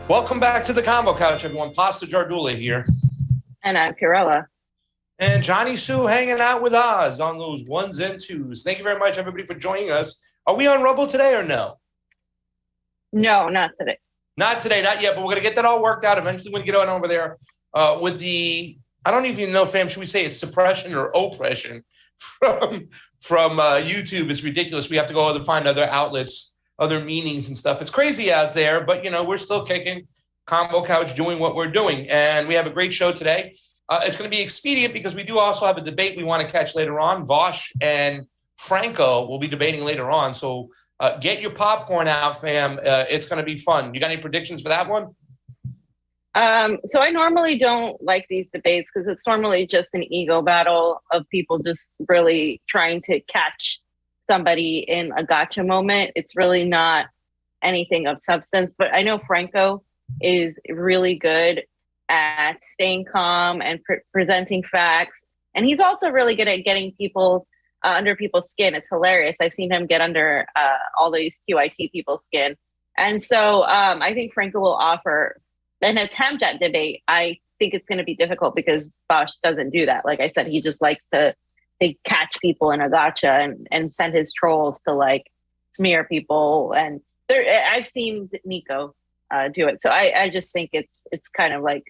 Welcome back to the Convo Couch, everyone. Pasta Jardula here. And I'm Fiorella. And Johnny Sue hanging out with Oz on those ones and twos. Thank you very much, everybody, for joining us. Are we on Rumble today or no? No, not today. Not today, not yet, but we're going to get that all worked out. Eventually, we're going to get on over there with the, I don't even know, fam, should we say it's suppression or oppression from YouTube is ridiculous. We have to go to find other outlets, other meanings and stuff. It's crazy out there, but we're still kicking. Convo Couch doing what we're doing, and we have a great show today. It's going to be expedient because we do also have a debate we want to catch later on. Vosh and Franco will be debating later on, so get your popcorn out, fam. It's going to be fun. You got any predictions for that one? So I normally don't like these debates because it's normally just an ego battle of people just really trying to catch somebody in a gotcha moment. It's really not anything of substance, but I know Franco is really good at staying calm and presenting facts. And he's also really good at getting people under people's skin. It's hilarious. I've seen him get under all these QIT people's skin. And so I think Franco will offer an attempt at debate. I think it's going to be difficult because Bosch doesn't do that. Like I said, he just likes to catch people in a gotcha and send his trolls to like smear people. And I've seen Niko do it. So I just think it's kind of like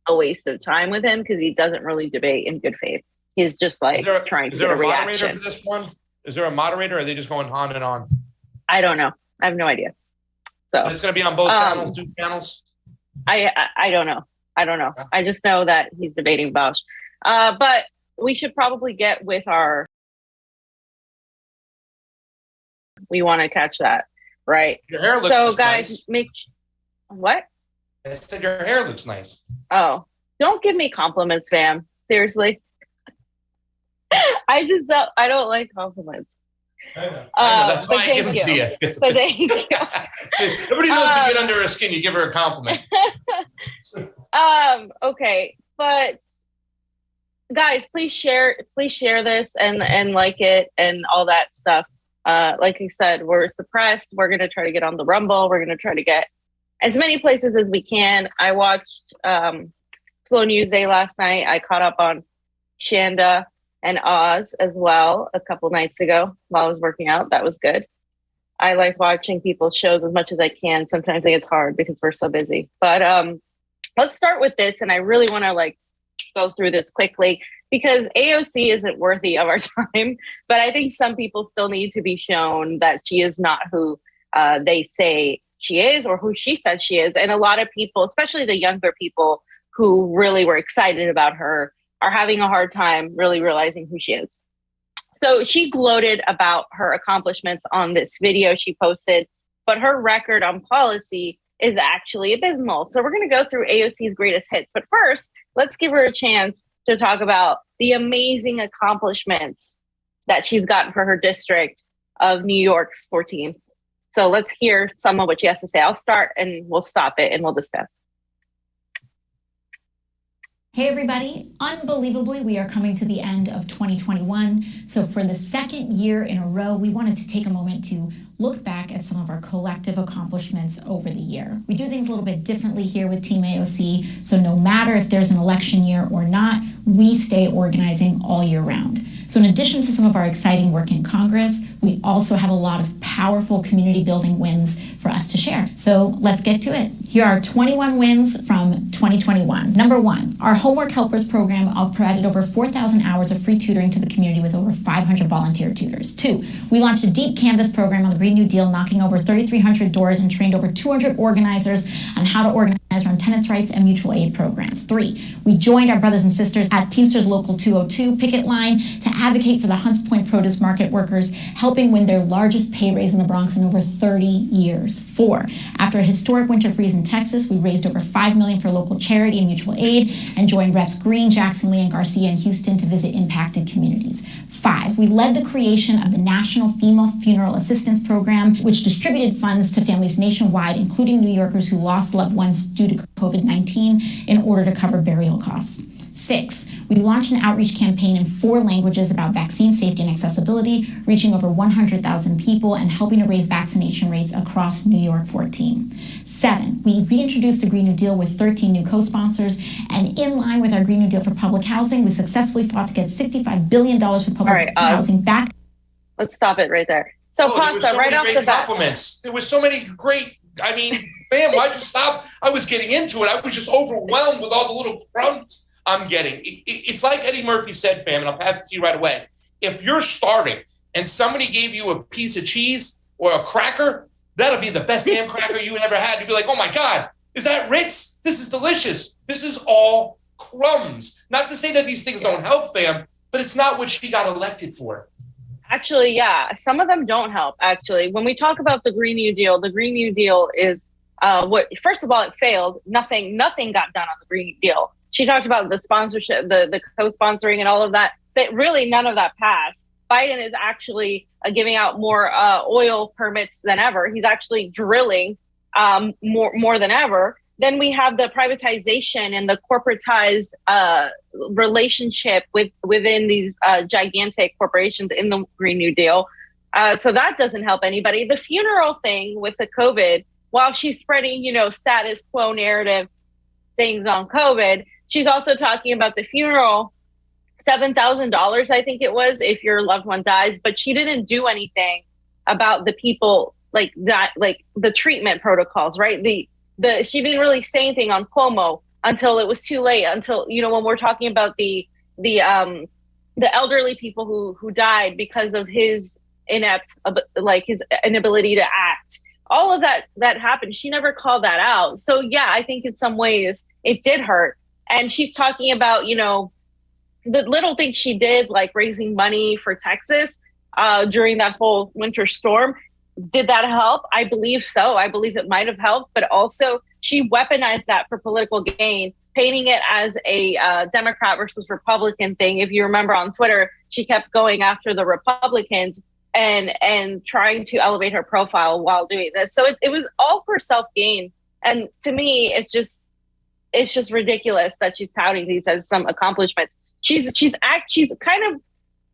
a waste of time with him because he doesn't really debate in good faith. He's just like trying to get a reaction. Is there a moderator for this one? Is there a moderator or are they just going on and on? I don't know. I have no idea. So it's going to be on both channels, two channels? I don't know. I just know that he's debating Bosch. But we should probably get with we want to catch that, right? Your hair looks so guys, nice. What? I said your hair looks nice. Oh, don't give me compliments, fam. Seriously. I don't like compliments. I know. That's why I give them to you. So thank you. Everybody knows to get under her skin, you give her a compliment. Okay, but guys, please share this and like it and all that stuff. Like I said, we're suppressed. We're gonna try to get on the Rumble. We're gonna try to get as many places as we can. I watched Slow News Day last night. I caught up on Shanda and Oz as well a couple nights ago while I was working out. That was good. I like watching people's shows as much as I can. Sometimes it's hard because we're so busy. But let's start with this. And I really want to like go through this quickly because AOC isn't worthy of our time. But I think some people still need to be shown that she is not who they say she is or who she says she is. And a lot of people, especially the younger people who really were excited about her, are having a hard time really realizing who she is. So she gloated about her accomplishments on this video she posted, but her record on policy is actually abysmal. So we're going to go through AOC's greatest hits. But first, let's give her a chance to talk about the amazing accomplishments that she's gotten for her district of New York's 14th. So let's hear some of what she has to say. I'll start and we'll stop it and we'll discuss. Hey everybody, unbelievably, we are coming to the end of 2021. So for the second year in a row, we wanted to take a moment to look back at some of our collective accomplishments over the year. We do things a little bit differently here with Team AOC. So no matter if there's an election year or not, we stay organizing all year round. So in addition to some of our exciting work in Congress, we also have a lot of powerful community building wins for us to share. So let's get to it. Here are 21 wins from 2021. Number one, our Homework Helpers program provided over 4,000 hours of free tutoring to the community with over 500 volunteer tutors. Two, we launched a deep Canvas program on the Green New Deal, knocking over 3,300 doors and trained over 200 organizers on how to organize around tenants' rights and mutual aid programs. Three, we joined our brothers and sisters at Teamsters Local 202 picket line to advocate for the Hunts Point Produce Market workers, helping win their largest pay raise in the Bronx in over 30 years. Four, after a historic winter freeze in Texas, we raised over $5 million for local charity and mutual aid and joined Reps Green, Jackson Lee, and Garcia in Houston to visit impacted communities. Five, we led the creation of the National Female Funeral Assistance Program, which distributed funds to families nationwide, including New Yorkers who lost loved ones due to COVID-19, in order to cover burial costs. Six, we launched an outreach campaign in 4 languages about vaccine safety and accessibility, reaching over 100,000 people and helping to raise vaccination rates across New York 14. 7, we reintroduced the Green New Deal with 13 new co-sponsors, and in line with our Green New Deal for public housing, we successfully fought to get $65 billion for public housing back. Let's stop it right there. So Pasta, right off the bat. Compliments. There was so many great, I mean, fam, why'd you stop? I was getting into it. I was just overwhelmed with all the little crumbs I'm getting. It's like Eddie Murphy said, fam, and I'll pass it to you right away. If you're starting and somebody gave you a piece of cheese or a cracker, that'll be the best damn cracker you ever had. You'd be like, oh my God, is that Ritz? This is delicious. This is all crumbs. Not to say that these things don't help, fam, but it's not what she got elected for. Actually, yeah, some of them don't help, actually. When we talk about the Green New Deal is first of all, it failed. Nothing got done on the Green New Deal. She talked about the sponsorship, the co-sponsoring and all of that, but really none of that passed. Biden is actually giving out more oil permits than ever. He's actually drilling more than ever. Then we have the privatization and the corporatized relationship within these gigantic corporations in the Green New Deal. So that doesn't help anybody. The funeral thing with the COVID, while she's spreading, status quo narrative things on COVID, she's also talking about the funeral, $7,000, I think it was, if your loved one dies, but she didn't do anything about the people like that, like the treatment protocols, right? She didn't really say anything on Cuomo until it was too late, until, when we're talking about the elderly people who died because of his his inability to act. All of that happened. She never called that out. So yeah, I think in some ways it did hurt. And she's talking about, the little things she did, like raising money for Texas during that whole winter storm. Did that help? I believe so. I believe it might have helped, but also she weaponized that for political gain, painting it as a Democrat versus Republican thing. If you remember on Twitter, she kept going after the Republicans and trying to elevate her profile while doing this. So it was all for self-gain. And to me, it's just ridiculous that she's touting these as some accomplishments. She's kind of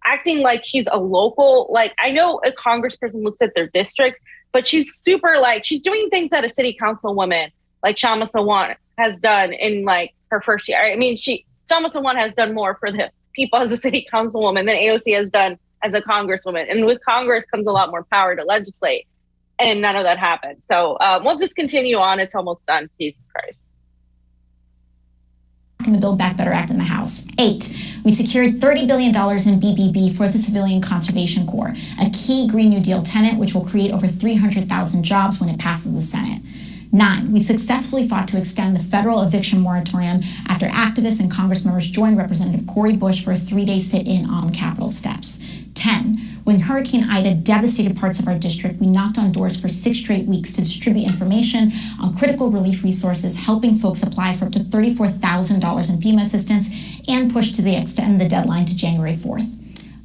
acting like she's a local, like, I know a congressperson looks at their district, but she's super, she's doing things that a city councilwoman like Shama Sawant has done in her first year. I mean, Shama Sawant has done more for the people as a city councilwoman than AOC has done as a congresswoman. And with Congress comes a lot more power to legislate, and none of that happened. So we'll just continue on. It's almost done. Jesus Christ. In the Build Back Better Act in the House. 8, we secured $30 billion in BBB for the Civilian Conservation Corps, a key Green New Deal tenet which will create over 300,000 jobs when it passes the Senate. 9, we successfully fought to extend the federal eviction moratorium after activists and Congress members joined Representative Cori Bush for a 3-day sit-in on the Capitol steps. 10, when Hurricane Ida devastated parts of our district, we knocked on doors for 6 straight weeks to distribute information on critical relief resources, helping folks apply for up to $34,000 in FEMA assistance, and pushed to extend the deadline to January 4th.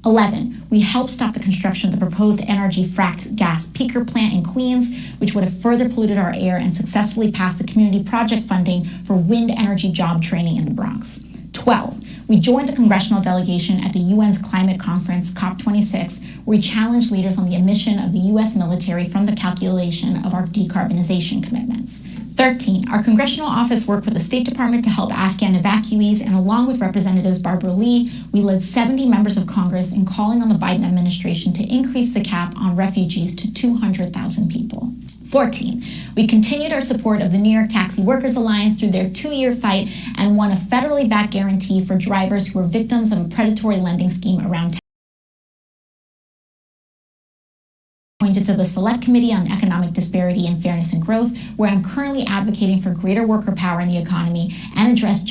11, we helped stop the construction of the proposed NRG fracked gas peaker plant in Queens, which would have further polluted our air, and successfully passed the community project funding for wind energy job training in the Bronx. 12, we joined the congressional delegation at the UN's climate conference, COP26, where we challenged leaders on the omission of the U.S. military from the calculation of our decarbonization commitments. 13, our congressional office worked with the State Department to help Afghan evacuees, and along with Representatives Barbara Lee, we led 70 members of Congress in calling on the Biden administration to increase the cap on refugees to 200,000 people. 14, we continued our support of the New York Taxi Workers Alliance through their 2-year fight and won a federally backed guarantee for drivers who were victims of a predatory lending scheme around town. Appointed to the Select Committee on Economic Disparity and Fairness and Growth, where I'm currently advocating for greater worker power in the economy and address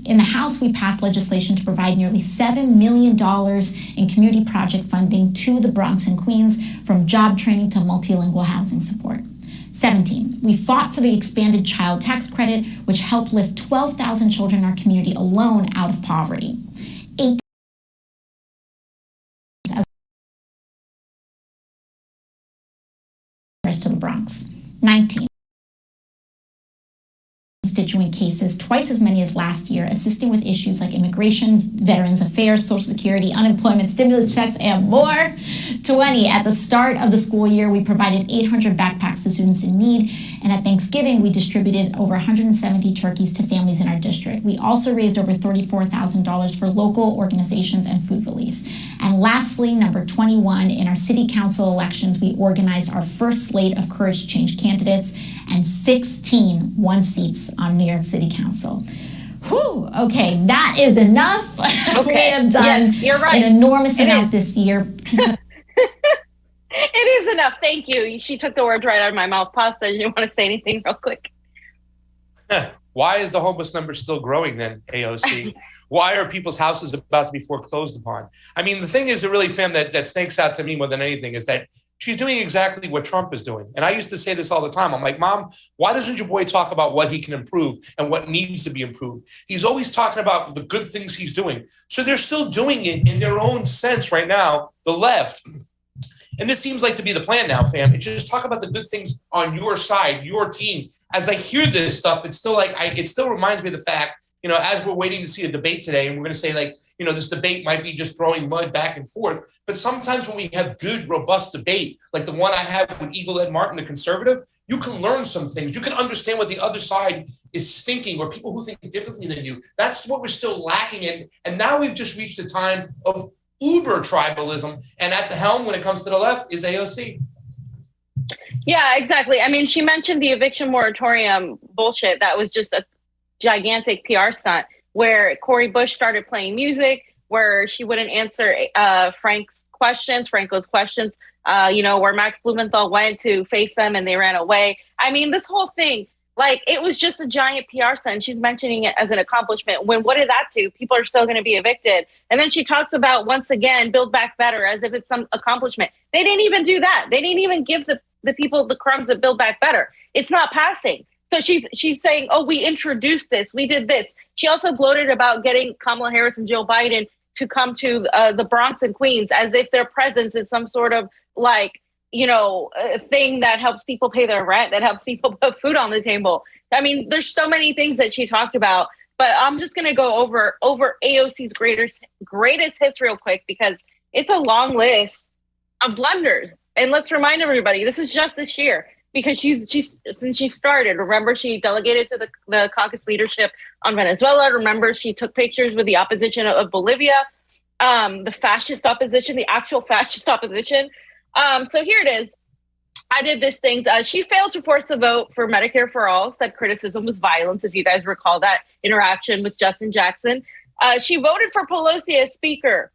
In the House, we passed legislation to provide nearly $7 million in community project funding to the Bronx and Queens, from job training to multilingual housing support. 17, we fought for the expanded child tax credit, which helped lift 12,000 children in our community alone out of poverty. 18, to the Bronx. 19, constituent cases, twice as many as last year, assisting with issues like immigration, veterans affairs, Social Security, unemployment, stimulus checks, and more. 20, at the start of the school year, we provided 800 backpacks to students in need, and at Thanksgiving, we distributed over 170 turkeys to families in our district. We also raised over $34,000 for local organizations and food relief. And lastly, number 21, in our city council elections, we organized our first slate of Courage to Change candidates and 16 won seats on New York City Council. Whew, okay, that is enough. Okay. We have done You're right. an enormous amount this year. It is enough. Thank you. She took the words right out of my mouth. Pasta, do you want to say anything real quick? Why is the homeless number still growing then, AOC? Why are people's houses about to be foreclosed upon? I mean, the thing is, really, fam, that stinks out to me more than anything is that she's doing exactly what Trump is doing. And I used to say this all the time. I'm like, Mom, why doesn't your boy talk about what he can improve and what needs to be improved? He's always talking about the good things he's doing. So they're still doing it in their own sense right now, the left. And this seems like to be the plan now, fam. It's just talk about the good things on your side, your team. As I hear this stuff, it's still like, it still reminds me of the fact, you know, as we're waiting to see a debate today, and we're going to say like, you know, this debate might be just throwing mud back and forth. But sometimes when we have good, robust debate, like the one I had with Eagle Ed Martin, the conservative, you can learn some things. You can understand what the other side is thinking, or people who think differently than you. That's what we're still lacking in. And now we've just reached a time of uber tribalism. And at the helm, when it comes to the left, is AOC. Yeah, exactly. I mean, she mentioned the eviction moratorium bullshit. That was just a gigantic PR stunt where Cori Bush started playing music, where she wouldn't answer Franco's questions, where Max Blumenthal went to face them and they ran away. I mean, this whole thing, like, it was just a giant PR stunt. She's mentioning it as an accomplishment. When what did that do? People are still going to be evicted. And then she talks about, once again, Build Back Better as if it's some accomplishment. They didn't even do that. They didn't even give the people the crumbs of Build Back Better. It's not passing. So she's saying, oh, we introduced this. We did this. She also gloated about getting Kamala Harris and Joe Biden to come to the Bronx and Queens as if their presence is some sort of like, you know, a thing that helps people pay their rent, that helps people put food on the table. I mean, there's so many things that she talked about, but I'm just going to go over AOC's greatest hits real quick because it's a long list of blunders. And let's remind everybody, this is just this year because she's since she started. Remember, she delegated to the caucus leadership on Venezuela. Remember, she took pictures with the opposition of Bolivia, the fascist opposition, the actual fascist opposition. So here it is. I did these things. She failed to force a vote for Medicare for All, said criticism was violence, if you guys recall that interaction with Justin Jackson. She voted for Pelosi as speaker,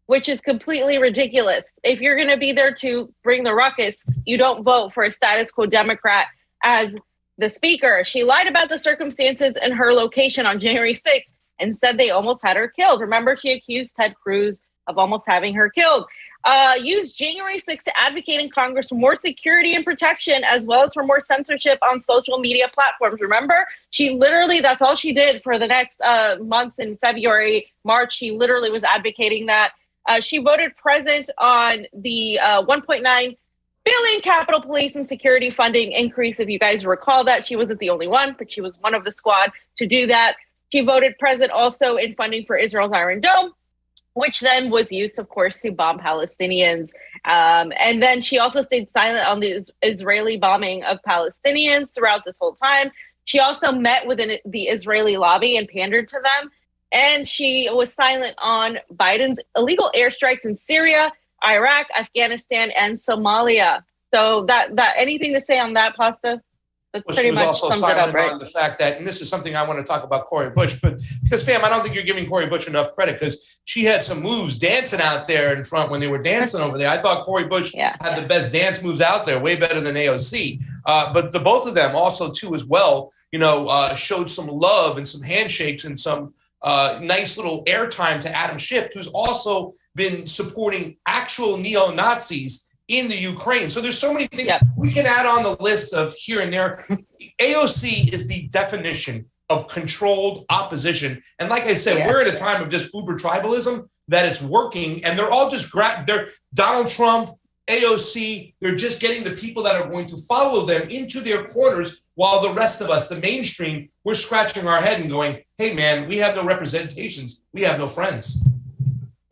which is completely ridiculous. If you're going to be there to bring the ruckus, you don't vote for a status quo Democrat as the speaker. She lied about the circumstances and her location on January 6th and said they almost had her killed. Remember, she accused Ted Cruz of almost having her killed. Used January 6th to advocate in Congress for more security and protection, as well as for more censorship on social media platforms. Remember, she literally, that's all she did for the next months in February, March. She literally was advocating that. She voted present on the 1.9 billion Capitol Police and security funding increase. If you guys recall that, she wasn't the only one, but she was one of the squad to do that. She voted present also in funding for Israel's Iron Dome, which then was used, of course, to bomb Palestinians. And then she also stayed silent on the Israeli bombing of Palestinians throughout this whole time. She also met with the Israeli lobby and pandered to them. And she was silent on Biden's illegal airstrikes in Syria, Iraq, Afghanistan, and Somalia. So that anything to say on that, Pasta? That's pretty much sums it up, right? On the fact that, and this is something I want to talk about Cori Bush, but because, fam, I don't think you're giving Cori Bush enough credit because she had some moves dancing out there in front when they were dancing over there. I thought Cori Bush had the best dance moves out there, way better than AOC. But the both of them also, too, as well, you know, showed some love and some handshakes and some nice little airtime to Adam Schiff, who's also been supporting actual neo-Nazis in the Ukraine. So there's so many things we can add on the list of here and there. AOC is the definition of controlled opposition. And like I said, we're at a time of just uber tribalism that it's working. And they're all just, they're Donald Trump, AOC, they're just getting the people that are going to follow them into their corners while the rest of us, the mainstream, we're scratching our head and going, hey, man, we have no representations. We have no friends.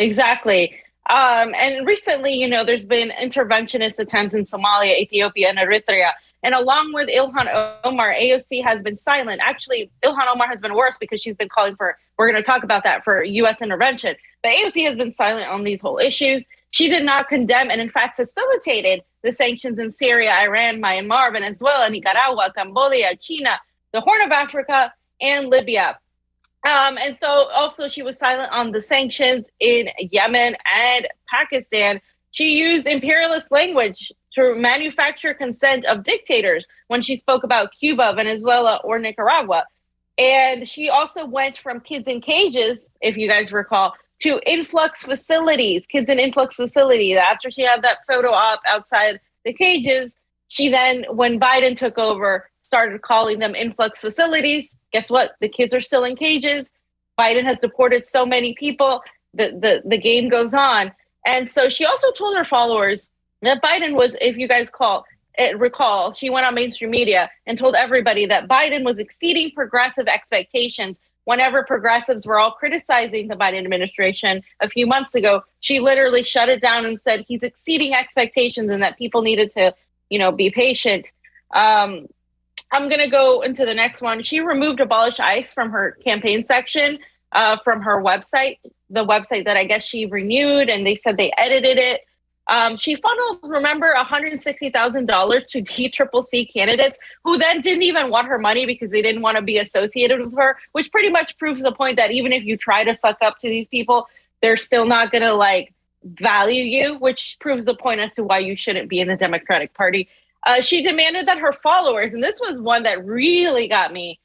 Exactly. And recently, you know, there's been interventionist attempts in Somalia, Ethiopia, and Eritrea. And along with Ilhan Omar, AOC has been silent. Actually, Ilhan Omar has been worse because she's been calling for, we're going to talk about that, for U.S. intervention. But AOC has been silent on these whole issues. She did not condemn and, in fact, facilitated the sanctions in Syria, Iran, Myanmar, Venezuela, Nicaragua, Cambodia, China, the Horn of Africa, and Libya. And so also she was silent on the sanctions in Yemen and Pakistan. She used imperialist language to manufacture consent of dictators when she spoke about Cuba, Venezuela, or Nicaragua. And she also went from kids in cages, if you guys recall, to influx facilities, kids in influx facilities. After she had that photo op outside the cages, she then, when Biden took over, started calling them influx facilities. Guess what? The kids are still in cages. Biden has deported so many people. The game goes on. And so she also told her followers that Biden was, if you guys recall, she went on mainstream media and told everybody that Biden was exceeding progressive expectations. Whenever progressives were all criticizing the Biden administration a few months ago, she literally shut it down and said he's exceeding expectations and that people needed to, be patient. I'm going to go into the next one. She removed Abolish ICE from her campaign section, from her website, the website that I guess she renewed, and they said they edited it. She funneled, remember, $160,000 to DCCC candidates who then didn't even want her money because they didn't want to be associated with her, which pretty much proves the point that even if you try to suck up to these people, they're still not going to value you, which proves the point as to why you shouldn't be in the Democratic Party. She demanded that her followers, and this was one that really got me,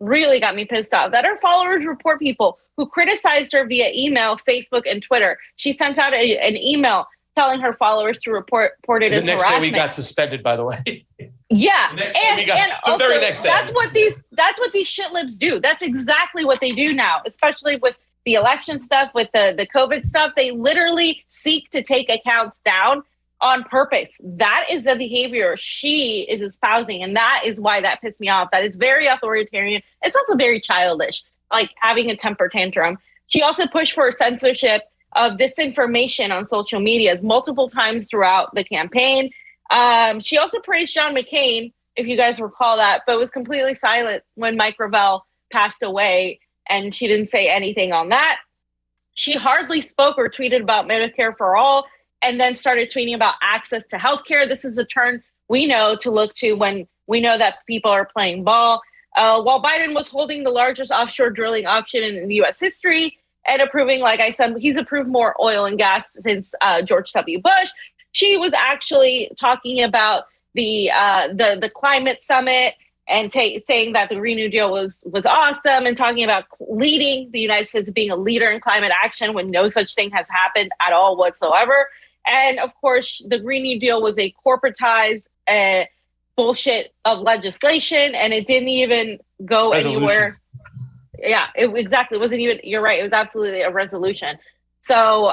really got me pissed off, that her followers report people who criticized her via email, Facebook, and Twitter. She sent out an email telling her followers to report it as harassment. The next day we got suspended, by the way. Yeah, and also, the very next day. That's what these shit libs do. That's exactly what they do now, especially with the election stuff, with the COVID stuff. They literally seek to take accounts down on purpose. That is the behavior she is espousing, and that is why that pissed me off. That is very authoritarian. It's also very childish, like having a temper tantrum. She also pushed for censorship of disinformation on social media multiple times throughout the campaign. She also praised John McCain, if you guys recall that, but was completely silent when Mike Gravel passed away, and she didn't say anything on that. She hardly spoke or tweeted about Medicare for All, and then started tweeting about access to healthcare. This is a turn we know to look to when we know that people are playing ball. While Biden was holding the largest offshore drilling auction in U.S. history and approving, like I said, he's approved more oil and gas since George W. Bush, she was actually talking about the climate summit and saying that the Green New Deal was awesome, and talking about leading the United States being a leader in climate action when no such thing has happened at all whatsoever. And of course, the Green New Deal was a corporatized bullshit of legislation, and it didn't even go anywhere. Yeah, exactly. It wasn't even, you're right. It was absolutely a resolution. So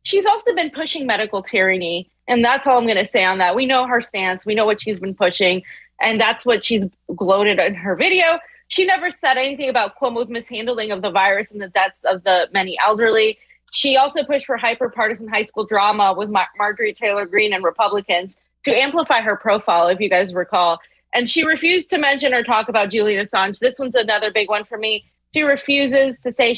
she's also been pushing medical tyranny, and that's all I'm going to say on that. We know her stance. We know what she's been pushing, and that's what she's gloated in her video. She never said anything about Cuomo's mishandling of the virus and the deaths of the many elderly. She also pushed for hyper-partisan high school drama with Marjorie Taylor Greene and Republicans to amplify her profile, if you guys recall. And she refused to mention or talk about Julian Assange. This one's another big one for me. She refuses to say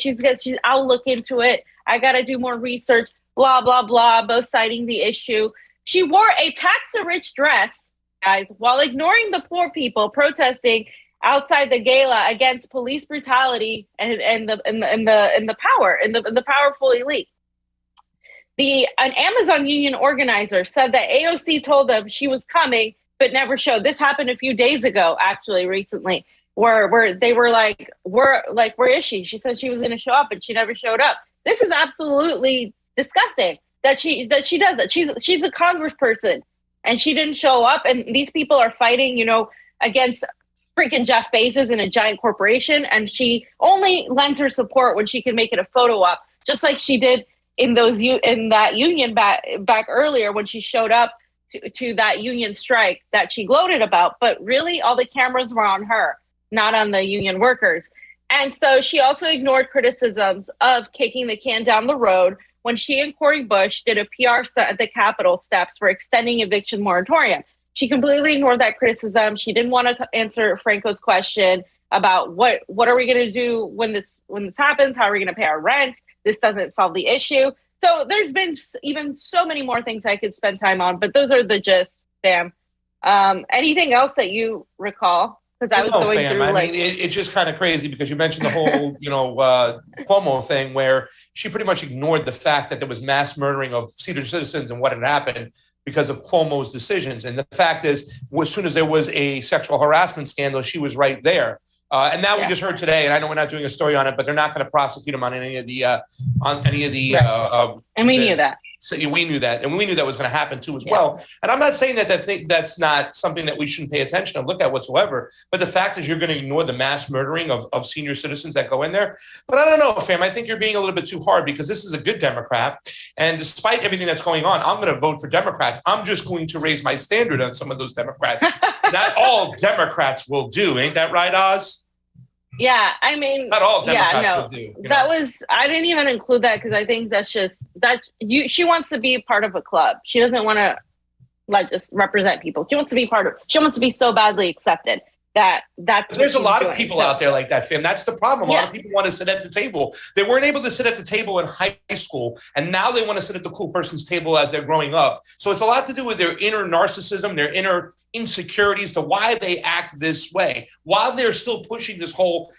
I'll look into it. I got to do more research, blah, blah, blah, both citing the issue. She wore a tax-rich dress, guys, while ignoring the poor people protesting outside the gala against police brutality and the powerful elite. An Amazon union organizer said that AOC told them she was coming, but never showed. This happened a few days ago, actually, recently, where they were like, where is she? She said she was going to show up, and she never showed up. This is absolutely disgusting that she does it. She's a congressperson, and she didn't show up. And these people are fighting, against freaking Jeff Bezos in a giant corporation, and she only lends her support when she can make it a photo op, just like she did in that union back earlier when she showed up to that union strike that she gloated about. But really, all the cameras were on her, not on the union workers. And so she also ignored criticisms of kicking the can down the road when she and Cory Bush did a PR stunt at the Capitol steps for extending eviction moratorium. She completely ignored that criticism. She didn't want to answer Franco's question about what are we going to do when this happens? How are we going to pay our rent? This doesn't solve the issue. So there's been even so many more things I could spend time on, but those are the gist, Bam. Anything else that you recall? because I was going through I mean, it's just kind of crazy because you mentioned the whole, Cuomo thing where she pretty much ignored the fact that there was mass murdering of senior citizens and what had happened because of Cuomo's decisions. And the fact is, as soon as there was a sexual harassment scandal, she was right there. And now we just heard today, and I know we're not doing a story on it, but they're not going to prosecute him on any of the and we knew that. So we knew that, and we knew that was going to happen too as well. And I'm not saying that's not something that we shouldn't pay attention to look at whatsoever. But the fact is, you're going to ignore the mass murdering of senior citizens that go in there. But I don't know, fam. I think you're being a little bit too hard because this is a good Democrat, and despite everything that's going on, I'm going to vote for Democrats. I'm just going to raise my standard on some of those Democrats. Not all Democrats will do, ain't that right, Oz? Yeah, I mean, not all Democrats will do. I didn't even include that because I think she wants to be part of a club. She doesn't want to just represent people. She wants to be she wants to be so badly accepted that's there's a lot of people out there like that, fam. That's the problem. A lot of people want to sit at the table. They weren't able to sit at the table in high school, and now they want to sit at the cool person's table as they're growing up. So it's a lot to do with their inner narcissism, their inner insecurities to why they act this way, while they're still pushing this whole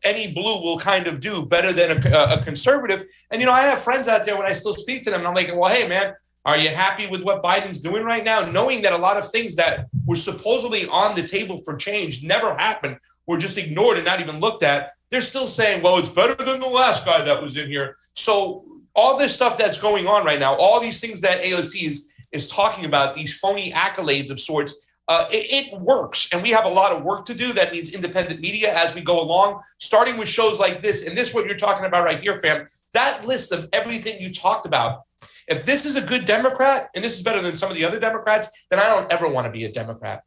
any blue will kind of do better than a conservative. And, I have friends out there when I still speak to them, and I'm like, well, hey, man, are you happy with what Biden's doing right now? Knowing that a lot of things that were supposedly on the table for change never happened, were just ignored and not even looked at. They're still saying, well, it's better than the last guy that was in here. So all this stuff that's going on right now, all these things that AOC is talking about, these phony accolades of sorts, it works. And we have a lot of work to do. That means independent media as we go along, starting with shows like this. And this is what you're talking about right here, fam. That list of everything you talked about. If this is a good Democrat, and this is better than some of the other Democrats, then I don't ever want to be a Democrat.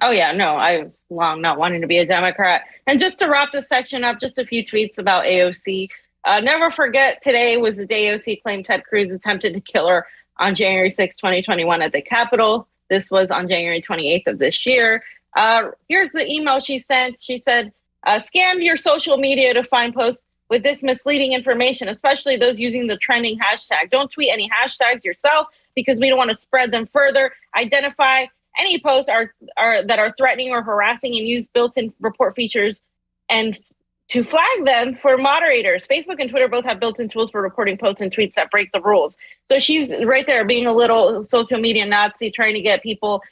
Oh, yeah, no, I've long not wanting to be a Democrat. And just to wrap this section up, just a few tweets about AOC. Never forget, today was the day AOC claimed Ted Cruz attempted to kill her on January 6, 2021 at the Capitol. This was on January 28th of this year. Here's the email she sent. She said, scan your social media to find posts with this misleading information, especially those using the trending hashtag. Don't tweet any hashtags yourself because we don't want to spread them further. Identify any posts that are threatening or harassing and use built-in report features and to flag them for moderators. Facebook and Twitter both have built-in tools for reporting posts and tweets that break the rules. So she's right there being a little social media Nazi, trying to get people,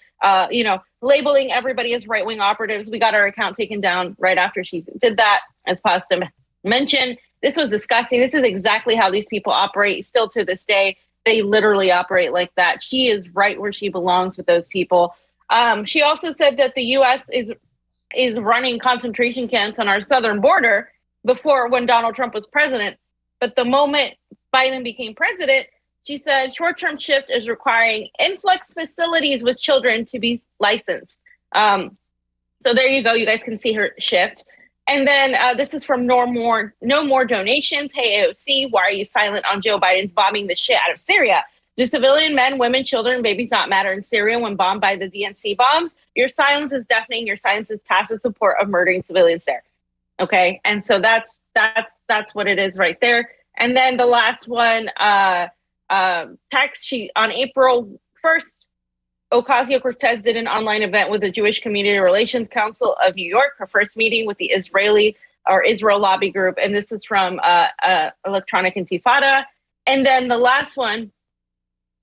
labeling everybody as right-wing operatives. We got our account taken down right after she did that, as Pasta mentioned. This was disgusting. This is exactly how these people operate still to this day. They literally operate like that. She is right where she belongs with those people. She also said that the U.S. is running concentration camps on our southern border before when Donald Trump was president. But the moment Biden became president, she said short-term shift is requiring influx facilities with children to be licensed. So there you go. You guys can see her shift. And then this is from No More Donations. Hey, AOC, why are you silent on Joe Biden's bombing the shit out of Syria? Do civilian men, women, children, and babies not matter in Syria when bombed by the DNC bombs? Your silence is deafening. Your silence is tacit support of murdering civilians there. Okay, and so that's what it is right there. And then the last one, text. On April 1st, Ocasio-Cortez did an online event with the Jewish Community Relations Council of New York, her first meeting with the Israel Lobby Group. And this is from Electronic Intifada. And then the last one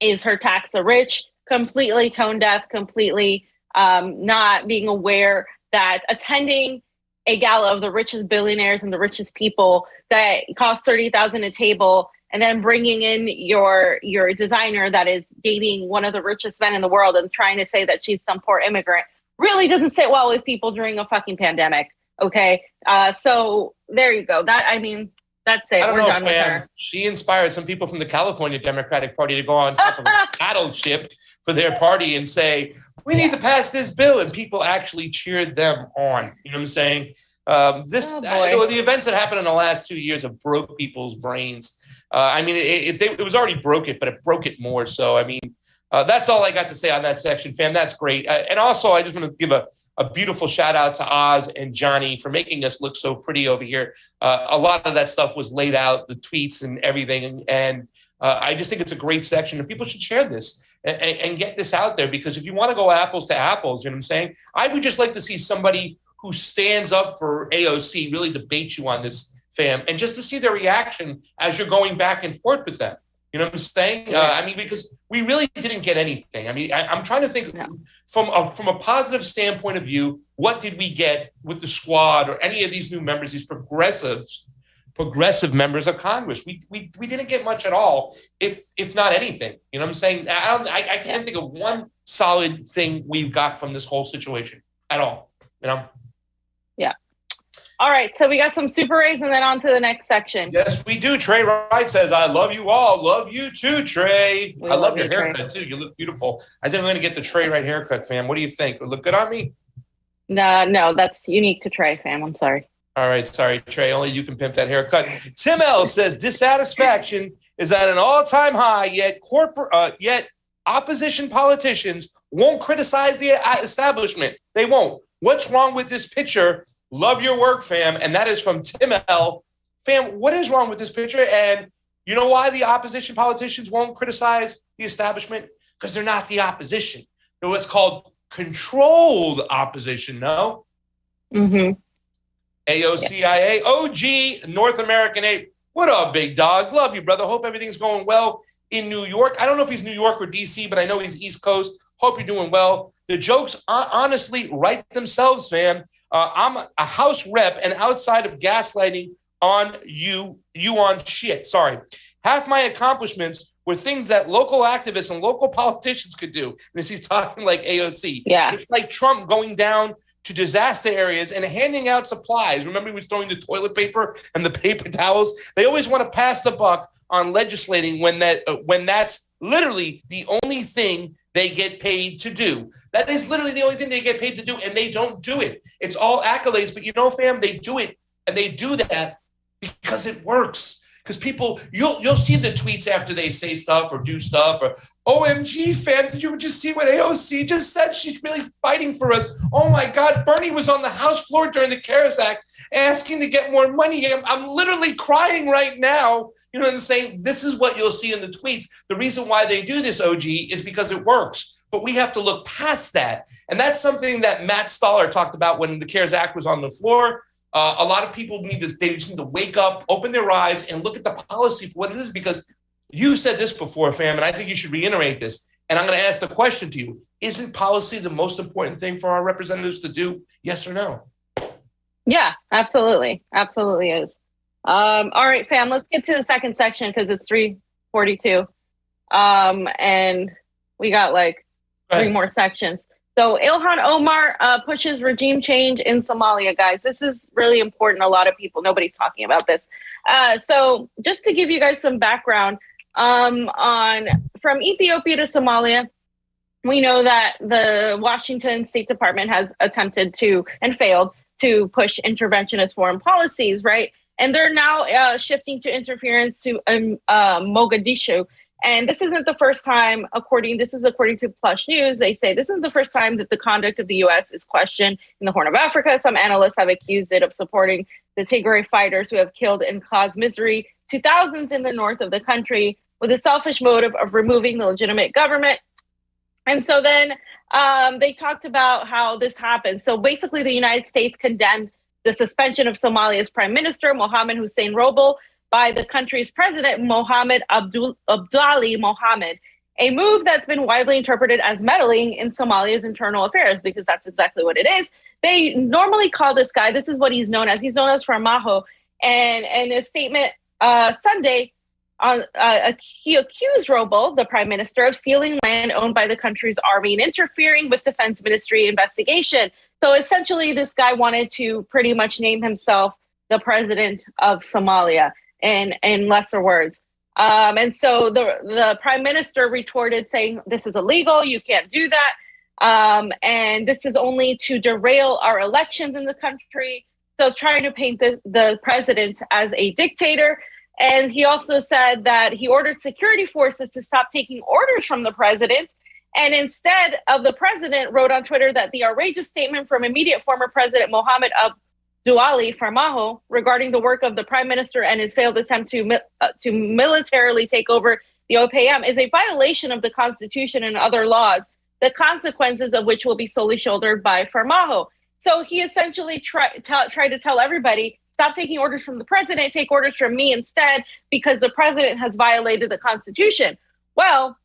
is her tax the rich, completely tone deaf, completely not being aware that attending a gala of the richest billionaires and the richest people that costs $30,000 a table, and then bringing in your designer that is dating one of the richest men in the world and trying to say that she's some poor immigrant really doesn't sit well with people during a fucking pandemic. Okay. So there you go. That's it. We're done with her. She inspired some people from the California Democratic Party to go on top of a battleship for their party and say, we need to pass this bill. And people actually cheered them on. You know what I'm saying? The events that happened in the last 2 years have broke people's brains. It was already broke it, but it broke it more. So, that's all I got to say on that section, fam. That's great. And also, I just want to give a beautiful shout out to Oz and Jonny for making us look so pretty over here. A lot of that stuff was laid out, the tweets and everything. And I just think it's a great section, and people should share this. and get this out there, because if you want to go apples to apples, you know what I'm saying? I would just like to see somebody who stands up for AOC really debate you on this, fam, and just to see their reaction as you're going back and forth with them. You know what I'm saying? I mean, because we really didn't get anything. I mean, I'm trying to think from a positive standpoint of view, what did we get with the squad or any of these new members, these progressive members of Congress? We didn't get much at all, if not anything. You know what I'm saying? I can't think of one solid thing we've got from this whole situation at all. You know? Yeah. All right, so we got some Super Rays and then on to the next section. Yes, we do. Trey Wright says, I love you all. Love you too, Trey. I love your haircut too. You look beautiful. I think I'm going to get the Trey Wright haircut, fam. What do you think? It look good on me? No, that's unique to Trey, fam. I'm sorry. All right, sorry, Trey. Only you can pimp that haircut. Tim L says, dissatisfaction is at an all-time high, yet opposition politicians won't criticize the establishment. They won't. What's wrong with this picture? Love your work, fam. And that is from Tim L. Fam, what is wrong with this picture? And you know why the opposition politicians won't criticize the establishment? Because they're not the opposition. They're what's called controlled opposition, no? Mm-hmm. AOCIA, OG, North American Ape. What up, big dog? Love you, brother. Hope everything's going well in New York. I don't know if he's New York or DC, but I know he's East Coast. Hope you're doing well. The jokes honestly write themselves, fam. I'm a House rep, and outside of gaslighting on you on shit. Sorry. Half my accomplishments were things that local activists and local politicians could do. This he's talking like AOC. Yeah. It's like Trump going down to disaster areas and handing out supplies. Remember he was throwing the toilet paper and the paper towels? They always want to pass the buck on legislating when that's literally the only thing they get paid to do. That is literally the only thing they get paid to do, and they don't do it. It's all accolades, but you know, fam, they do it, and they do that because it works. Because people, you'll see the tweets after they say stuff or do stuff, or OMG, fam, did you just see what AOC just said? She's really fighting for us. Oh my God, Bernie was on the House floor during the CARES Act asking to get more money. I'm literally crying right now. You know what I'm saying? This is what you'll see in the tweets. The reason why they do this, OG, is because it works. But we have to look past that. And that's something that Matt Stoller talked about when the CARES Act was on the floor. A lot of people they just need to wake up, open their eyes, and look at the policy for what it is. Because you said this before, fam, and I think you should reiterate this. And I'm going to ask the question to you. Isn't policy the most important thing for our representatives to do? Yes or no? Yeah, absolutely. Absolutely is. All right, fam, let's get to the second section because it's 3:42. And we got like 3 more sections. So Ilhan Omar pushes regime change in Somalia, guys. This is really important. A lot of people, nobody's talking about this. So just to give you guys some background on from Ethiopia to Somalia, we know that the Washington State Department has attempted to and failed to push interventionist foreign policies, right? And they're now shifting to interference to Mogadishu. And this isn't the first time, according to Plush News, they say this isn't the first time that the conduct of the U.S. is questioned in the Horn of Africa. Some analysts have accused it of supporting the Tigray fighters who have killed and caused misery to thousands in the north of the country with a selfish motive of removing the legitimate government. And so then they talked about how this happened. So basically, the United States condemned the suspension of Somalia's Prime Minister, Mohammed Hussein Roble, by the country's president, Mohammed Abdullahi Mohammed, a move that's been widely interpreted as meddling in Somalia's internal affairs, because that's exactly what it is. They normally call this guy, this is what he's known as Farmajo, and in a statement Sunday, he accused Roble, the prime minister, of stealing land owned by the country's army and interfering with defense ministry investigation. So essentially, this guy wanted to pretty much name himself the president of Somalia, in lesser words. And so the prime minister retorted saying, this is illegal, you can't do that. And this is only to derail our elections in the country. So trying to paint the president as a dictator. And he also said that he ordered security forces to stop taking orders from the president. And instead of the president wrote on Twitter that the outrageous statement from immediate former president Mohammed Abdullahi Farmajo regarding the work of the prime minister and his failed attempt to militarily take over the OPM, is a violation of the Constitution and other laws, the consequences of which will be solely shouldered by Farmajo. So he essentially tried to tell everybody, stop taking orders from the president, take orders from me instead, because the president has violated the Constitution. Well,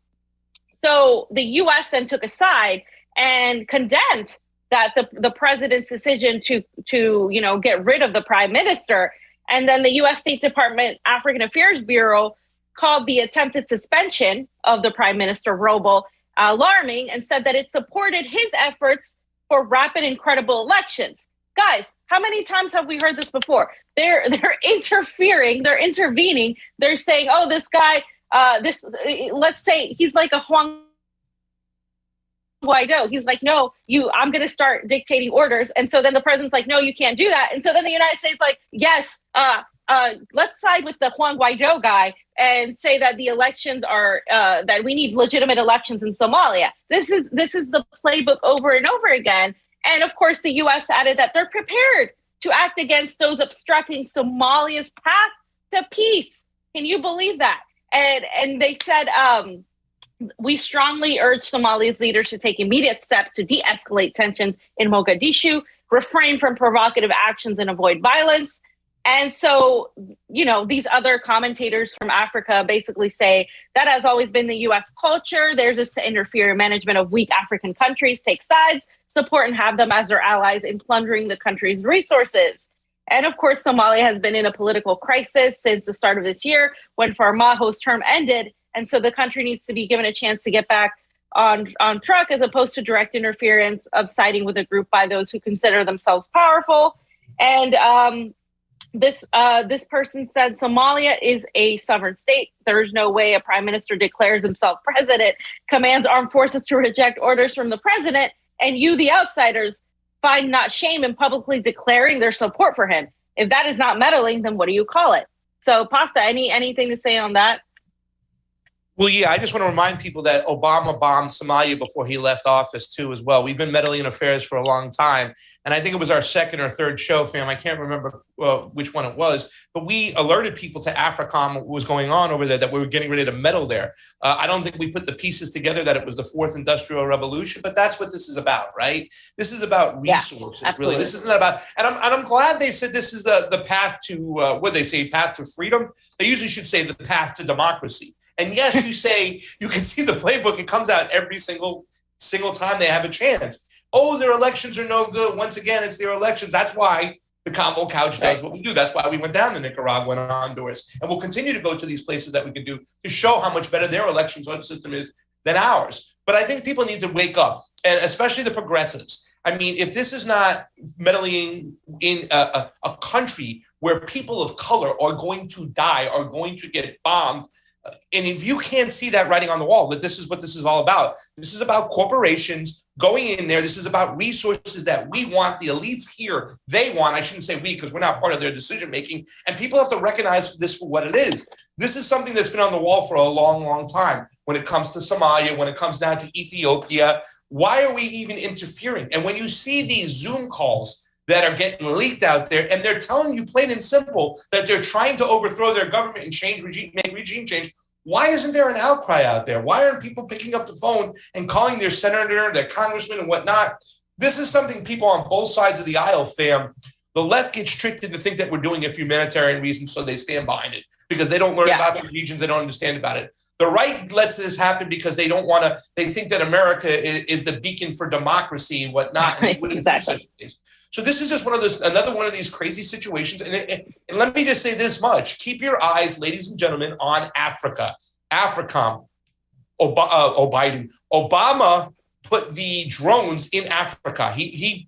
so the U.S. then took a side and condemned that the president's decision to get rid of the prime minister. And then the U.S. State Department African Affairs Bureau called the attempted suspension of the prime minister, Robo, alarming, and said that it supported his efforts for rapid and credible elections. Guys, how many times have we heard this before? They're interfering, they're intervening. They're saying, oh, this guy, let's say he's like a Juan Guaido. He's like, no, I'm going to start dictating orders. And so then the president's like, no, you can't do that. And so then the United States like, yes, let's side with the Juan Guaido guy and say that the elections are, that we need legitimate elections in Somalia. This is the playbook over and over again. And of course, the U.S. added that they're prepared to act against those obstructing Somalia's path to peace. Can you believe that? And they said, we strongly urge Somalia's leaders to take immediate steps to de-escalate tensions in Mogadishu, refrain from provocative actions and avoid violence. And so, these other commentators from Africa basically say that has always been the U.S. culture. There's this to interfere in management of weak African countries, take sides, support and have them as their allies in plundering the country's resources. And of course, Somalia has been in a political crisis since the start of this year when Farmajo's term ended. And so the country needs to be given a chance to get back on track as opposed to direct interference of siding with a group by those who consider themselves powerful. And this person said Somalia is a sovereign state. There's no way a prime minister declares himself president, commands armed forces to reject orders from the president, and you, the outsiders, find not shame in publicly declaring their support for him. If that is not meddling, then what do you call it? So, Pasta, anything to say on that? Well, yeah, I just want to remind people that Obama bombed Somalia before he left office, too, as well. We've been meddling in affairs for a long time. And I think it was our second or third show, fam. I can't remember which one it was. But we alerted people to AFRICOM, what was going on over there, that we were getting ready to meddle there. I don't think we put the pieces together that it was the fourth industrial revolution. But that's what this is about, right? This is about resources, really. This isn't about, and I'm glad they said this is the path to, what they say, path to freedom. They usually should say the path to democracy. And yes, you say, you can see the playbook. It comes out every single time they have a chance. Oh, their elections are no good. Once again, it's their elections. That's why the Convo Couch does what we do. That's why we went down to Nicaragua and Honduras. And we'll continue to go to these places that we can do to show how much better their election system is than ours. But I think people need to wake up, and especially the progressives. I mean, if this is not meddling in a country where people of color are going to die, are going to get bombed, and if you can't see that writing on the wall, that this is what this is all about. This is about corporations going in there. This is about resources that we want, the elites here, they want. I shouldn't say we because we're not part of their decision making. And people have to recognize this for what it is. This is something that's been on the wall for a long, long time. When it comes to Somalia, when it comes down to Ethiopia, why are we even interfering? And when you see these Zoom calls that are getting leaked out there, and they're telling you plain and simple that they're trying to overthrow their government and make regime change, why isn't there an outcry out there? Why aren't people picking up the phone and calling their senator, their congressman, and whatnot? This is something people on both sides of the aisle, fam. The left gets tricked into think that we're doing it for humanitarian reasons, so they stand behind it because they don't learn about the regions, they don't understand about it. The right lets this happen because they don't want to. They think that America is the beacon for democracy and whatnot. And exactly. So this is just another one of these crazy situations. And let me just say this much. Keep your eyes, ladies and gentlemen, on Africa. AFRICOM, Biden. Obama put the drones in Africa. He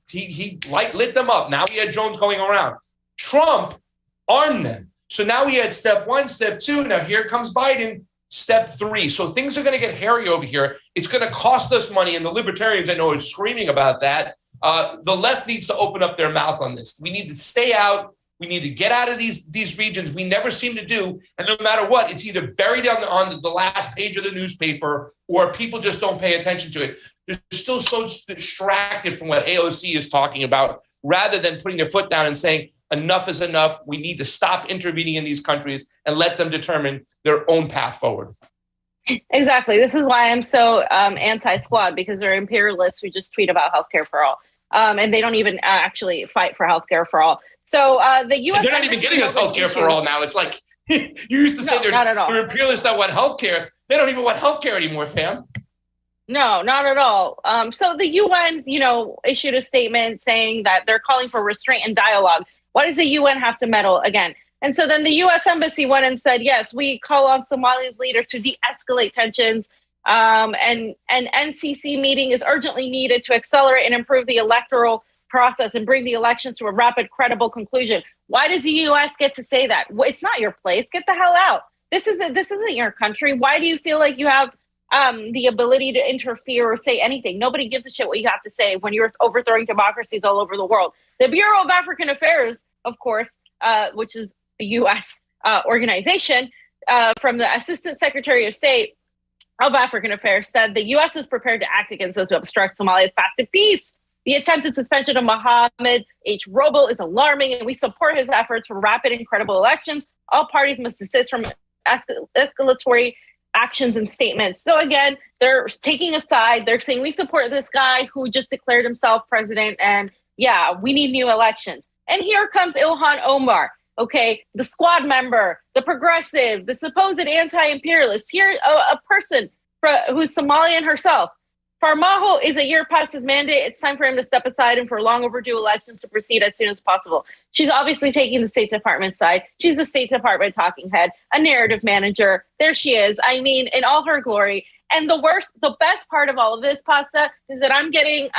lit them up. Now he had drones going around. Trump armed them. So now we had step one, step two. Now here comes Biden, step three. So things are going to get hairy over here. It's going to cost us money. And the libertarians, I know, are screaming about that. The left needs to open up their mouth on this. We need to stay out. We need to get out of these regions. We never seem to do. And no matter what, it's either buried on the last page of the newspaper or people just don't pay attention to it. They're still so distracted from what AOC is talking about rather than putting their foot down and saying, enough is enough. We need to stop intervening in these countries and let them determine their own path forward. Exactly. This is why I'm so anti-squad, because they're imperialists who just tweet about healthcare for all. And they don't even actually fight for healthcare for all. So the U.S. They're not even getting us healthcare for all now. It's like you used to say they're imperialists that want healthcare. They don't even want healthcare anymore, fam. No, not at all. So the UN, issued a statement saying that they're calling for restraint and dialogue. Why does the UN have to meddle again? And so then the U.S. Embassy went and said, yes, we call on Somalia's leaders to de-escalate tensions. And NCC meeting is urgently needed to accelerate and improve the electoral process and bring the elections to a rapid, credible conclusion. Why does the U.S. get to say that? It's not your place. Get the hell out. This isn't your country. Why do you feel like you have the ability to interfere or say anything? Nobody gives a shit what you have to say when you're overthrowing democracies all over the world. The Bureau of African Affairs, of course, which is the U.S. Organization, from the Assistant Secretary of State of African Affairs, said the U.S. is prepared to act against those who obstruct Somalia's path to peace. The attempted suspension of Mohammed H. Roble is alarming, and we support his efforts for rapid and credible elections. All parties must desist from escalatory actions and statements. So again, they're taking a side. They're saying we support this guy who just declared himself president, and yeah, we need new elections. And here comes Ilhan Omar. Okay, the squad member, the progressive, the supposed anti-imperialist. Here, a person who's Somalian herself. Farmajo is a year past his mandate. It's time for him to step aside and for long overdue elections to proceed as soon as possible. She's obviously taking the State Department side. She's a State Department talking head, a narrative manager. There she is. I mean, in all her glory. And the best part of all of this, Pasta, is that I'm getting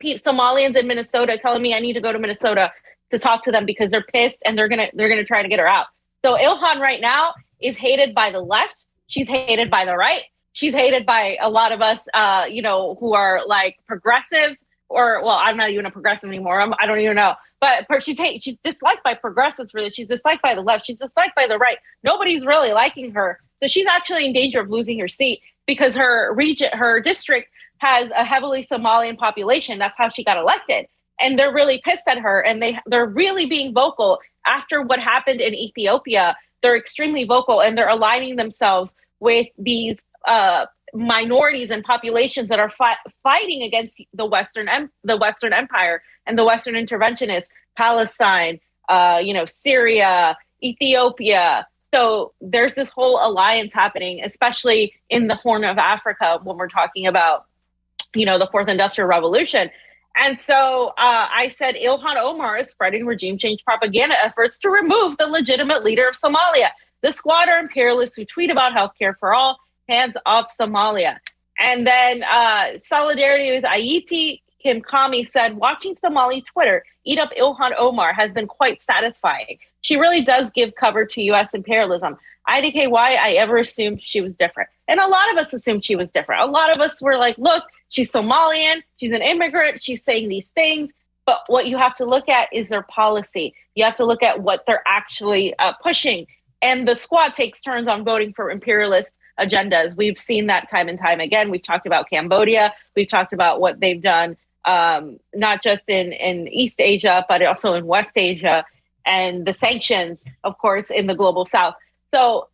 Somalians in Minnesota telling me I need to go to Minnesota to talk to them because they're pissed and they're gonna try to get her out. So Ilhan right now is hated by the left. She's hated by the right. She's hated by a lot of us, who are like progressives, or, well, I'm not even a progressive anymore. I don't even know. But she's disliked by progressives for this. She's disliked by the left. She's disliked by the right. Nobody's really liking her. So she's actually in danger of losing her seat because her district has a heavily Somalian population. That's how she got elected. And they're really pissed at her. And they're really being vocal after what happened in Ethiopia. They're extremely vocal, and they're aligning themselves with these minorities and populations that are fighting against the Western Empire and the Western interventionists, Palestine, Syria, Ethiopia. So there's this whole alliance happening, especially in the Horn of Africa when we're talking about, the Fourth Industrial Revolution. And so I said Ilhan Omar is spreading regime change propaganda efforts to remove the legitimate leader of Somalia. The squad are imperialists who tweet about healthcare for all. Hands off Somalia. And then solidarity with Ayiti Kim Kami said, watching Somali Twitter eat up Ilhan Omar has been quite satisfying. She really does give cover to U.S. imperialism. IDK, why I ever assumed she was different. And a lot of us assumed she was different. A lot of us were like, look, she's Somalian, she's an immigrant, she's saying these things. But what you have to look at is their policy. You have to look at what they're actually pushing. And the squad takes turns on voting for imperialist agendas. We've seen that time and time again. We've talked about Cambodia. We've talked about what they've done, not just in East Asia, but also in West Asia, and the sanctions, of course, in the global South. So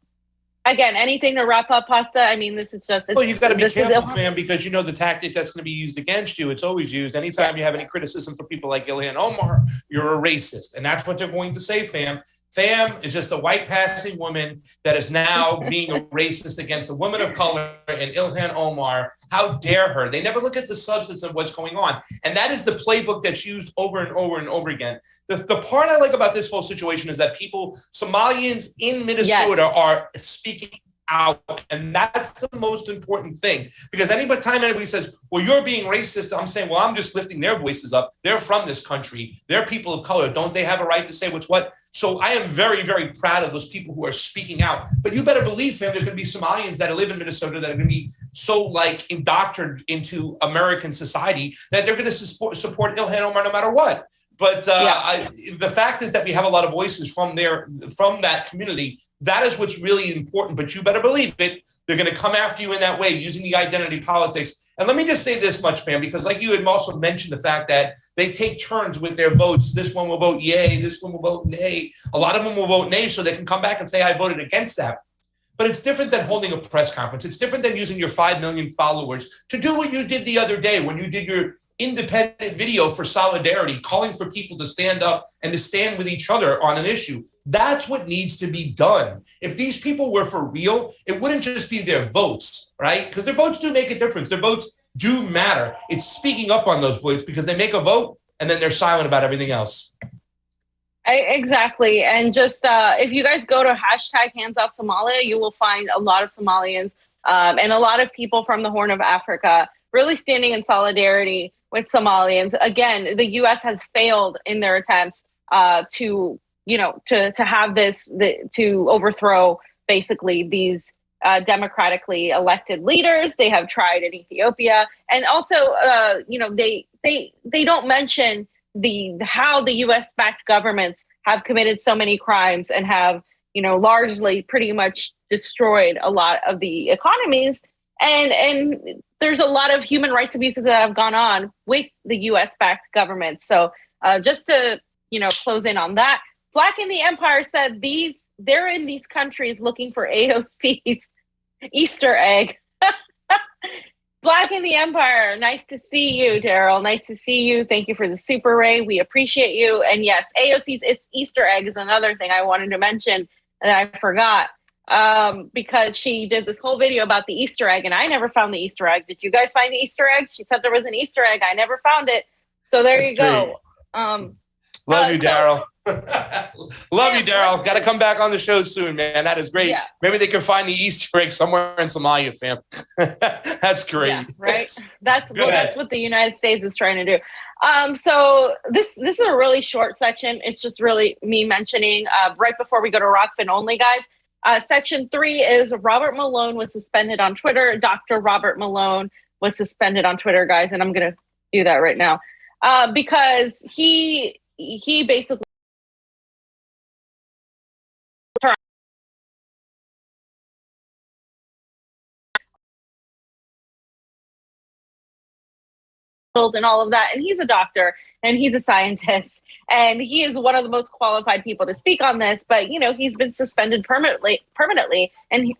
again, anything to wrap up, Pasta? I mean, this is just... Well, you've got to be careful, fam, because the tactic that's going to be used against you. It's always used. Anytime you have any criticism for people like Ilhan Omar, you're a racist. And that's what they're going to say, fam. Fam is just a white passing woman that is now being a racist against a woman of color and Ilhan Omar. How dare her? They never look at the substance of what's going on. And that is the playbook that's used over and over and over again. The part I like about this whole situation is that Somalians in Minnesota are speaking out. And that's the most important thing. Because time anybody says, well, you're being racist, I'm saying, well, I'm just lifting their voices up. They're from this country. They're people of color. Don't they have a right to say what's what? So I am very, very proud of those people who are speaking out. But you better believe, fam, there's going to be Somalians that live in Minnesota that are going to be so indoctrinated into American society that they're going to support Ilhan Omar no matter what. But the fact is that we have a lot of voices from that community. That is what's really important. But you better believe it. They're going to come after you in that way, using the identity politics. And let me just say this much, fam, because like you had also mentioned the fact that they take turns with their votes. This one will vote yay, this one will vote nay. A lot of them will vote nay so they can come back and say, I voted against that. but it's different than holding a press conference. It's different than using your 5 million followers to do what you did the other day when you did your independent video for solidarity, calling for people to stand up and to stand with each other on an issue. That's what needs to be done. If these people were for real, it wouldn't just be their votes, right? Because their votes do make a difference. Their votes do matter. It's speaking up on those votes because they make a vote and then they're silent about everything else. Exactly. And just if you guys go to hashtag Hands Off Somalia, you will find a lot of Somalians and a lot of people from the Horn of Africa really standing in solidarity with Somalians. Again, the U.S. has failed in their attempts to have to overthrow basically these democratically elected leaders. They have tried in Ethiopia, and also, they don't mention how the U.S.-backed governments have committed so many crimes and have, largely pretty much destroyed a lot of the economies. And there's a lot of human rights abuses that have gone on with the U.S.-backed government. So just to, close in on that, Black in the Empire said they're in these countries looking for AOC's Easter egg. Black in the Empire, nice to see you, Daryl. Nice to see you. Thank you for the Super Ray. We appreciate you. And yes, AOC's Easter egg is another thing I wanted to mention that I forgot. Because she did this whole video about the Easter egg, and I never found the Easter egg. Did you guys find the Easter egg? She said there was an Easter egg. I never found it. So there you go. Love you, Daryl. Love you, Daryl. Got to come back on the show soon, man. That is great. Yeah. Maybe they can find the Easter egg somewhere in Somalia, fam. That's great. Yeah, right. That's what the United States is trying to do. So this is a really short section. It's just really me mentioning right before we go to Rokfin only, guys. Section 3 is Robert Malone was suspended on Twitter. Dr. Robert Malone was suspended on Twitter, guys, and I'm going to do that right now because he basically and all of that, and he's a doctor and he's a scientist and he is one of the most qualified people to speak on this, but he's been suspended permanently and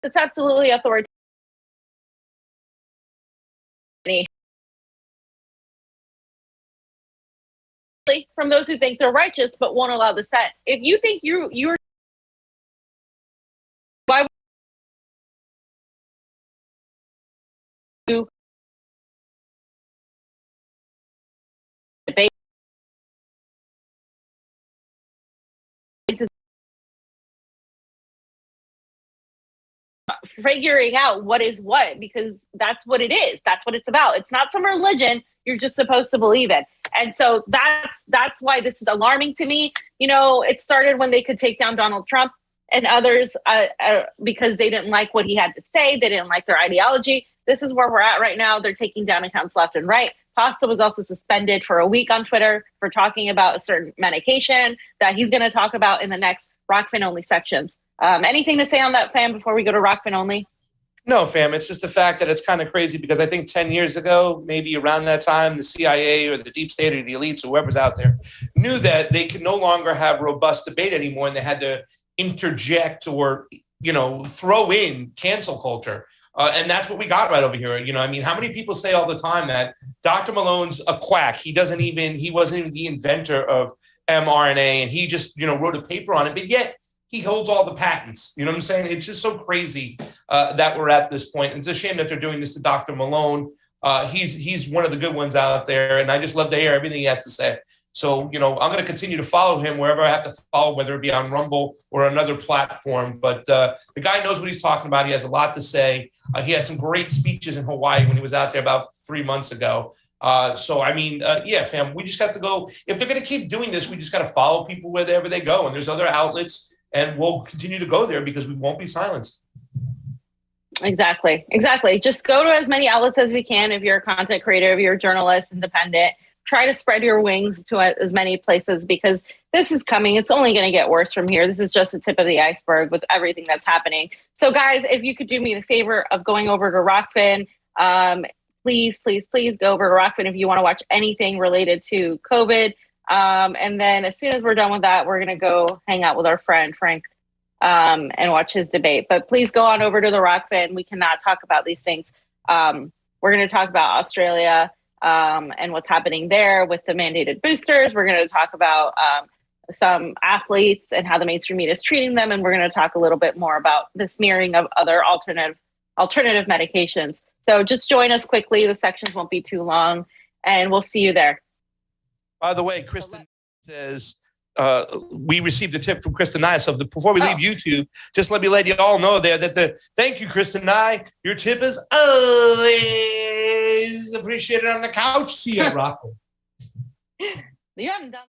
it's absolutely authoritarian. From those who think they're righteous but won't allow dissent. If you think you're why you debate figuring out what is what, because that's what it is. That's what it's about. It's not some religion you're just supposed to believe in. And so that's why this is alarming to me. It started when they could take down Donald Trump and others because they didn't like what he had to say. They didn't like their ideology. This is where we're at right now. They're taking down accounts left and right. Pasta was also suspended for a week on Twitter for talking about a certain medication that he's going to talk about in the next Rokfin only sections. Anything to say on that, fam, before we go to Rokfin only? No, fam. It's just the fact that it's kind of crazy because I think 10 years ago, maybe around that time, the CIA or the deep state or the elites or whoever's out there knew that they could no longer have robust debate anymore, and they had to interject or, throw in cancel culture. And that's what we got right over here. How many people say all the time that Dr. Malone's a quack? He wasn't even the inventor of mRNA, and he just, wrote a paper on it, but yet he holds all the patents. You know what I'm saying? It's just so crazy that we're at this point. It's a shame that they're doing this to Dr. Malone. He's one of the good ones out there, and I just love to hear everything he has to say. So, I'm going to continue to follow him wherever I have to follow, whether it be on Rumble or another platform. But the guy knows what he's talking about. He has a lot to say. He had some great speeches in Hawaii when he was out there about 3 months ago. Yeah, fam, we just have to go. If they're going to keep doing this, we just got to follow people wherever they go. And there's other outlets, and we'll continue to go there because we won't be silenced. Exactly. Just go to as many outlets as we can. If you're a content creator, if you're a journalist, independent, try to spread your wings to as many places because this is coming. It's only going to get worse from here. This is just the tip of the iceberg with everything that's happening. So guys, if you could do me the favor of going over to Rokfin, please go over to Rokfin if you want to watch anything related to COVID. And then as soon as we're done with that, we're going to go hang out with our friend Frank and watch his debate. But please go on over to the Rokfin. We cannot talk about these things. We're going to talk about Australia and what's happening there with the mandated boosters. We're going to talk about some athletes and how the mainstream media is treating them. And we're going to talk a little bit more about the smearing of other alternative medications. So just join us quickly. The sections won't be too long, and we'll see you there. By the way, Kristen says we received a tip from Kristen Nye. So before we leave YouTube, just let you all know there that thank you, Kristen Nye. Your tip is always appreciated on the couch. See you at Rokfin. You haven't done